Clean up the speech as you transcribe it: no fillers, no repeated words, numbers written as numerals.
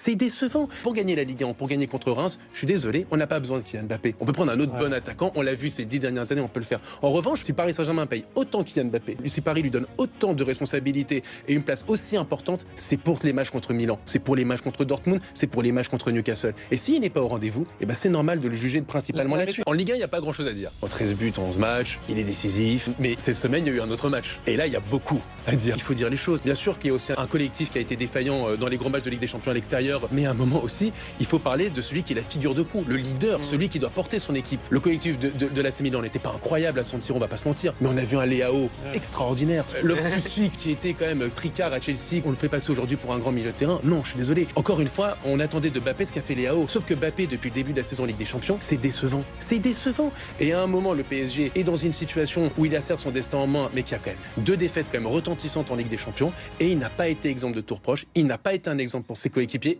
C'est décevant. Pour gagner la Ligue 1, pour gagner contre Reims, je suis désolé, on n'a pas besoin de Kylian Mbappé. On peut prendre un autre bon attaquant, on l'a vu ces 10 dernières années, on peut le faire. En revanche, si Paris Saint-Germain paye autant Kylian Mbappé, si Paris lui donne autant de responsabilités et une place aussi importante, c'est pour les matchs contre Milan, c'est pour les matchs contre Dortmund, c'est pour les matchs contre Newcastle. Et s'il n'est pas au rendez-vous, c'est normal de le juger principalement là-dessus. En Ligue 1, il n'y a pas grand-chose à dire. En 13 buts, 11 matchs, il est décisif. Mais cette semaine, il y a eu un autre match. Et là, il y a beaucoup à dire. Il faut dire les choses. Bien sûr qu'il y a aussi un collectif qui a été défaillant dans les gros matchs de Ligue des Champions à l'extérieur. Mais à un moment aussi, il faut parler de celui qui est la figure de proue, le leader, celui qui doit porter son équipe. Le collectif de l'AC Milan n'était pas incroyable à San Siro, on va pas se mentir. Mais on a vu un Leao extraordinaire. Loftus-Cheek qui était quand même tricard à Chelsea, on le fait passer aujourd'hui pour un grand milieu de terrain. Non, je suis désolé. Encore une fois, on attendait de Mbappé ce qu'a fait Leao. Sauf que Mbappé, depuis le début de la saison Ligue des Champions, c'est décevant. C'est décevant. Et à un moment, le PSG est dans une situation où il a certes son destin en main, mais qui a quand même 2 défaites quand même retentissantes en Ligue des Champions. Et il n'a pas été exemple de tout reproche. Il n'a pas été un exemple pour ses coéquipiers.